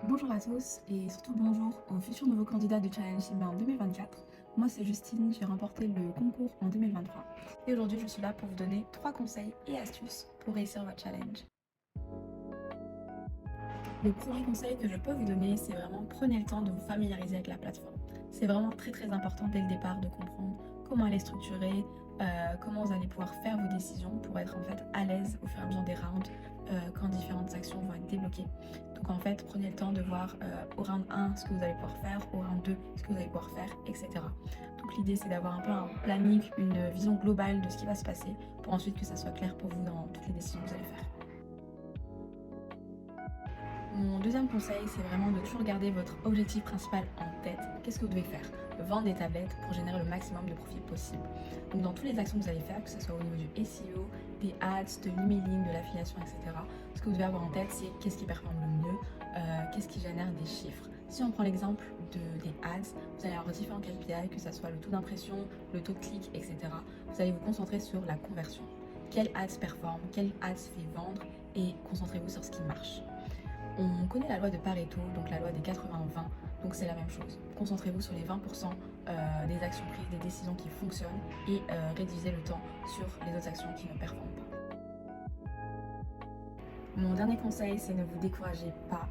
Bonjour à tous et surtout bonjour aux futurs nouveaux candidats du Challenge Simba en 2024. Moi c'est Justine, j'ai remporté le concours en 2023 et aujourd'hui je suis là pour vous donner 3 conseils et astuces pour réussir votre challenge. Le premier conseil que je peux vous donner, c'est vraiment prenez le temps de vous familiariser avec la plateforme. C'est vraiment très important dès le départ de comprendre comment elle est structurée, comment vous allez pouvoir faire vos décisions pour être en fait à l'aise au fur et à mesure des rounds quand différentes actions vont être débloquées. Donc en fait, prenez le temps de voir au round 1 ce que vous allez pouvoir faire, au round 2 ce que vous allez pouvoir faire, etc. Donc l'idée c'est d'avoir un peu un planning, une vision globale de ce qui va se passer pour ensuite que ça soit clair pour vous dans toutes les décisions que vous allez faire. Mon deuxième conseil, c'est vraiment de toujours garder votre objectif principal en tête. Qu'est-ce que vous devez faire? Vendre des tablettes pour générer le maximum de profit possible. Donc dans toutes les actions que vous allez faire, que ce soit au niveau du SEO, des ads, de l'emailing, de l'affiliation, etc., ce que vous devez avoir en tête, c'est qu'est-ce qui performe le mieux, qu'est-ce qui génère des chiffres. Si on prend l'exemple des ads, vous allez avoir différents KPI, que ce soit le taux d'impression, le taux de clic, etc. Vous allez vous concentrer sur la conversion. Quel ads performe, quel ads fait vendre et concentrez-vous sur ce qui marche. On connaît la loi de Pareto, donc la loi des 80-20, donc c'est la même chose. Concentrez-vous sur les 20% des actions prises, des décisions qui fonctionnent et réduisez le temps sur les autres actions qui ne performent pas. Mon dernier conseil, c'est ne vous découragez pas.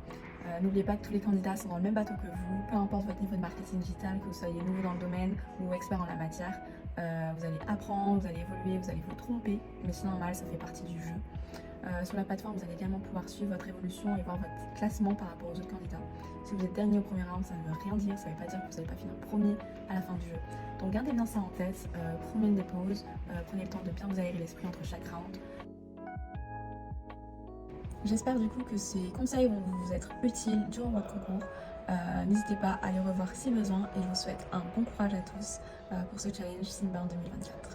N'oubliez pas que tous les candidats sont dans le même bateau que vous, peu importe votre niveau de marketing digital, que vous soyez nouveau dans le domaine ou expert en la matière. Vous allez apprendre, vous allez évoluer, vous allez vous tromper, mais c'est normal, ça fait partie du jeu. Sur la plateforme, vous allez également pouvoir suivre votre évolution et voir votre classement par rapport aux autres candidats. Si vous êtes dernier au premier round, ça ne veut rien dire, ça ne veut pas dire que vous n'allez pas finir premier à la fin du jeu. Donc gardez bien ça en tête, prenez des pauses, prenez le temps de bien vous aérer l'esprit entre chaque round. J'espère du coup que ces conseils vont vous être utiles durant votre concours. N'hésitez pas à les revoir si besoin et je vous souhaite un bon courage à tous pour ce challenge Simba en 2024.